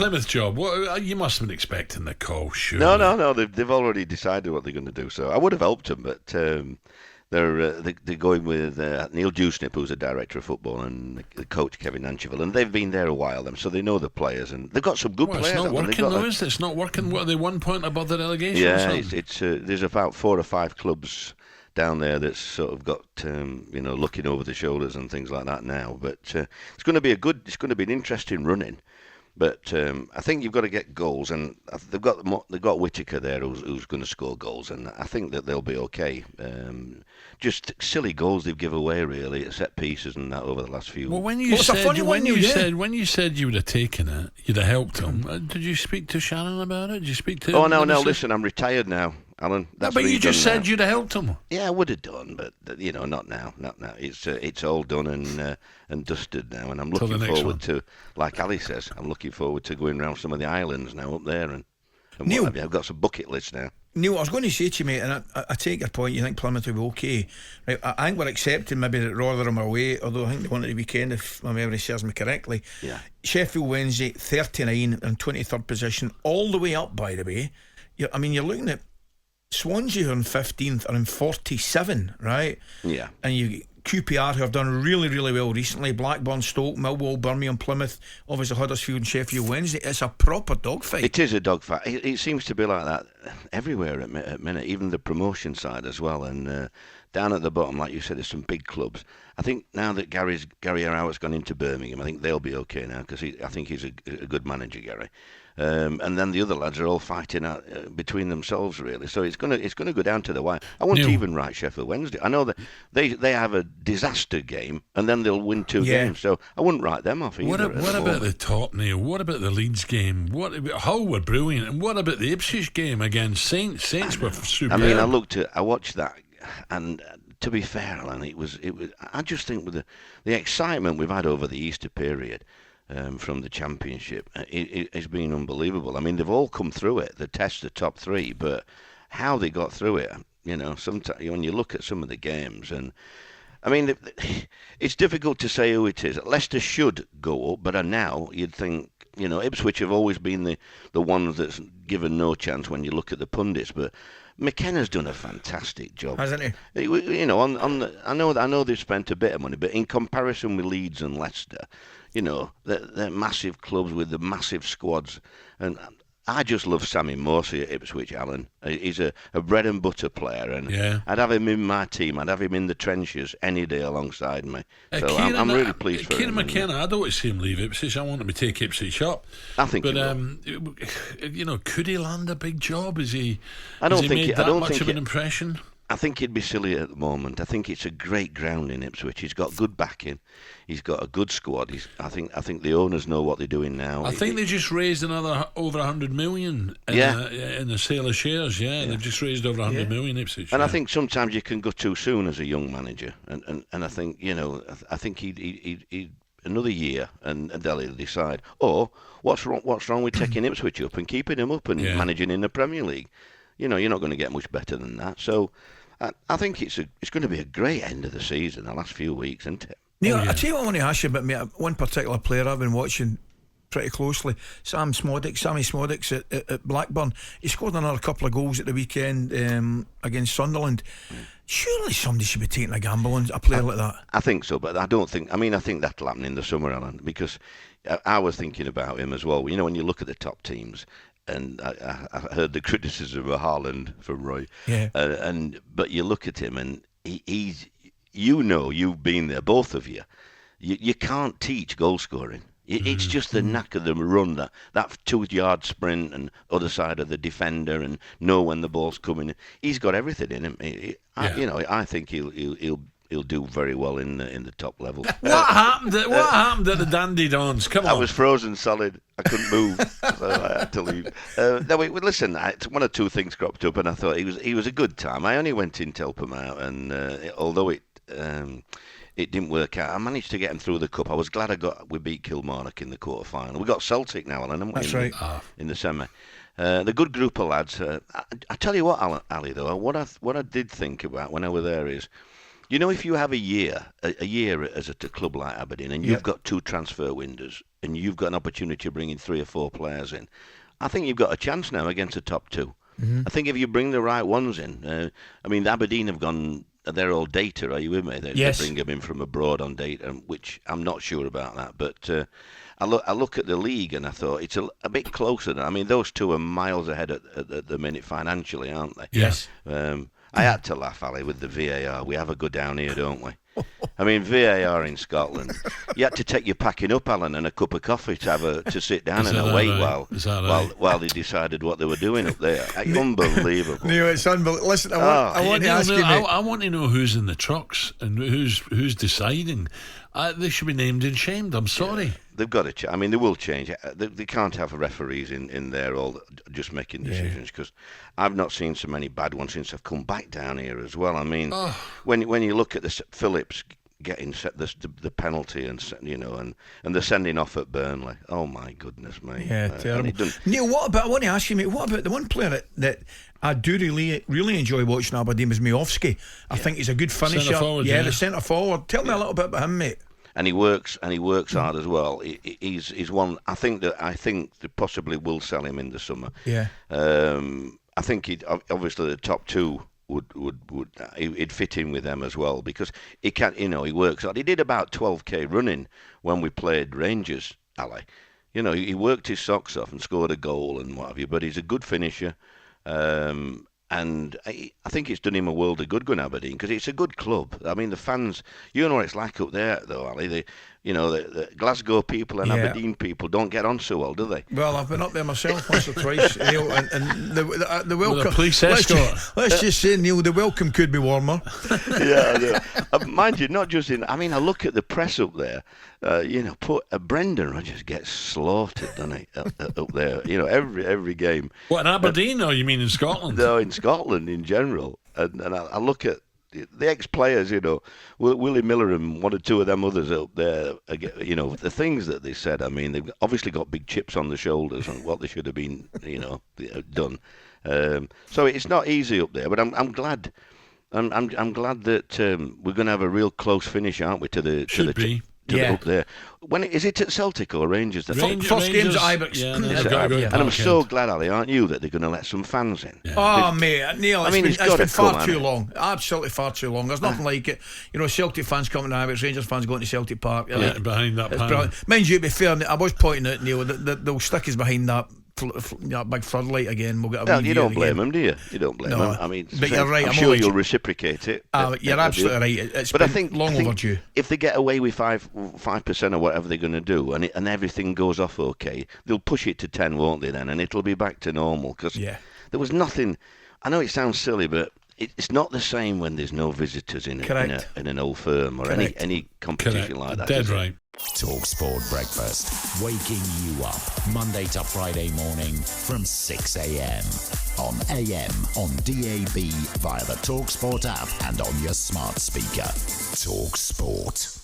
Plymouth job. You must have been expecting the call, surely. No. They've already decided what they're going to do. So I would have helped them, but they're going with Neil Warnock, who's the director of football, and the coach Kevin Ancheville, and they've been there a while, so they know the players, and they've got some good players. It's not working, though, is it? It's not working. What are they, 1 point above the relegation? Yeah, it's there's about 4 or 5 clubs down there that's sort of got looking over the shoulders and things like that now. But it's going to be an interesting run-in. But I think you've got to get goals, and they've got Whittaker there who's going to score goals, and I think that they'll be okay. Just silly goals they've given away, really, at set pieces and that over the last few. Well, when you said you would have taken it, you'd have helped them. Did you speak to Shannon about it? Did you speak to? Oh no, listen, I'm retired now, Alan. That's but you just said you'd have helped him. Yeah, I would have done, but not now. It's all done and dusted now, and I'm looking forward to, like Ali says, I'm looking forward to going around some of the islands now up there and Neil, what have you. I've got some bucket lists now. Neil, I was going to say to you, mate, and I take your point, you think Plymouth will be okay. Right, I think we're accepting maybe that Rotherham are away, although I think they won at the weekend, if my memory serves me correctly. Yeah. Sheffield Wednesday, 39 and 23rd position, all the way up, by the way. You're looking at Swansea, who are in 15th, are in 47, right? Yeah. And you QPR, who have done really, really well recently, Blackburn, Stoke, Millwall, Birmingham, Plymouth, obviously Huddersfield and Sheffield Wednesday. It's a proper dogfight. It is a dogfight. It seems to be like that everywhere at minute, even the promotion side as well. And down at the bottom, like you said, there's some big clubs. I think now that Gary Howarth's gone into Birmingham, I think they'll be okay now, because I think he's a good manager, Gary. And then the other lads are all fighting out between themselves, really. So it's going to go down to the wire. I won't even write Sheffield Wednesday. I know that they have a disaster game, and then they'll win 2 games. So I wouldn't write them off either. What about the top, Neil? What about the Leeds game? Hull were brilliant, and what about the Ipswich game against Saints? Saints were superb. I mean, I watched that, and to be fair, Alan, it was. I just think with the excitement we've had over the Easter period. From the Championship, it's been unbelievable. I mean, they've all come through it. The test, the top 3, but how they got through it, sometimes when you look at some of the games, and I mean, it's difficult to say who it is. Leicester should go up, but now you'd think, Ipswich have always been the ones that's given no chance when you look at the pundits, but McKenna's done a fantastic job, hasn't he? I know they've spent a bit of money, but in comparison with Leeds and Leicester, they're massive clubs with the massive squads, and I just love Sammy Morsey at Ipswich, Alan. He's a bread and butter player, and I'd have him in my team. I'd have him in the trenches any day alongside me. So I'm really pleased for him. Kieran McKenna, I don't want to see him leave Ipswich. I want him to take Ipswich up. I think, but could he land a big job? Is he? I don't has think he made I that don't much think of an impression. I think he'd be silly at the moment. I think it's a great ground in Ipswich. He's got good backing. He's got a good squad. I think the owners know what they're doing now. I think they just raised another over 100 million in the sale of shares. Yeah, they've just raised over 100 million Ipswich. And I think sometimes you can go too soon as a young manager. And I think I think he another year and they'll decide. Or what's wrong with taking Ipswich up and keeping him up and managing in the Premier League? You're not going to get much better than that. So I think it's going to be a great end of the season, the last few weeks, isn't it? Neil, I tell you what I want to ask you about, mate. One particular player I've been watching pretty closely, Sammy Smodics at Blackburn. He scored another couple of goals at the weekend against Sunderland. Surely somebody should be taking a gamble on a player like that. I think so, but I don't think. I mean, I think that'll happen in the summer, Alan, because I was thinking about him as well. When you look at the top teams. And I heard the criticism of Haaland from Roy. Yeah. But you look at him, and he's. You've been there, both of you. You can't teach goal scoring. It's just the knack of the run, that 2-yard sprint and other side of the defender, and know when the ball's coming. He's got everything in him. I think he'll do very well in the top level. What happened at the Dandy Dons? Come on. I was frozen solid. I couldn't move, so I had to leave. Listen, one or two things cropped up, and I thought he was a good time. I only went in to help him out, and although it didn't work out, I managed to get him through the cup. I was glad we beat Kilmarnock in the quarter final. We got Celtic now, Alan, haven't we? That's right. In the semi. The good group of lads. I tell you what, Ali, though, what I did think about when I was there is, if you have a year as a club like Aberdeen, and you've got 2 transfer windows, and you've got an opportunity of bringing 3 or 4 players in, I think you've got a chance now against the top 2. I think if you bring the right ones in, I mean, Aberdeen have gone, they're all data, are you with me? They bring them in from abroad on data, which I'm not sure about that. But I look at the league and I thought it's a bit closer. I mean, those 2 are miles ahead at the minute financially, aren't they? Yes. I had to laugh, Ali, with the VAR. We have a go down here, don't we? I mean, VAR in Scotland, you had to take your packing up, Alan, and a cup of coffee to sit down and wait while they decided what they were doing up there. Unbelievable. Neil, it's unbelievable. Listen, I want to ask you, I want to know who's in the trucks and who's deciding. They should be named and shamed. I'm sorry. Yeah, they've got to. I mean, they will change. They can't have referees in there all just making decisions, because I've not seen so many bad ones since I've come back down here as well. I mean, when you look at the Phillips getting the penalty and the sending off at Burnley. Oh my goodness me! Yeah, terrible. Neil, I want to ask you, mate. What about the one player that I do really enjoy watching Aberdeen is Miofsky. I think he's a good finisher. Centre-forward, the centre forward. Tell me a little bit about him, mate. And he works hard as well. He's one. I think they possibly will sell him in the summer. Yeah. I think obviously the top 2 he'd fit in with them as well, because he works hard. He did about 12k running when we played Rangers, Ali. He worked his socks off and scored a goal and what have you. But he's a good finisher. And I think it's done him a world of good going Aberdeen, because it's a good club. I mean, the fans, you know what it's like up there, though, Ali. The Glasgow people and Aberdeen people don't get on so well, do they? Well, I've been up there myself once or twice, Neil, and the welcome. With a police escort. Let's just say, Neil, the welcome could be warmer. Yeah, mind you, not just in. I mean, I look at the press up there. Brendan Rodgers gets slaughtered, doesn't he? Up there, every game. What, in Aberdeen, or you mean in Scotland? No, in Scotland in general. And I look at the ex-players, Willie Miller and 1 or 2 of them others up there, the things that they said. I mean, they've obviously got big chips on the shoulders on what they should have been, done. So it's not easy up there, but I'm glad. I'm glad that we're going to have a real close finish, aren't we? Up there. When is it at Celtic or Rangers? First game's at Ibrox. And I'm so glad, Ali, aren't you, that they're going to let some fans in? Yeah. Oh, mate, Neil, it's been far too long. Absolutely far too long. There's nothing like it. Celtic fans coming to Ibrox, Rangers fans going to Celtic Park. Behind that pan. Mind you, to be fair, I was pointing out, Neil, that they'll stick us behind that big floodlight again. We'll get you don't blame them, do you? You don't blame them. I mean, but you're right. I'm sure you'll reciprocate it. You're absolutely right. It's been long overdue. If they get away with 5% or whatever they're going to do, and everything goes off okay, they'll push it to 10, won't they? Then, and it'll be back to normal. Because there was nothing. I know it sounds silly, but it's not the same when there's no visitors in an old firm or any competition like that. Dead right. talkSPORT Breakfast, waking you up Monday to Friday morning from 6 a.m. on AM, on DAB, via the talkSPORT app and on your smart speaker. talkSPORT.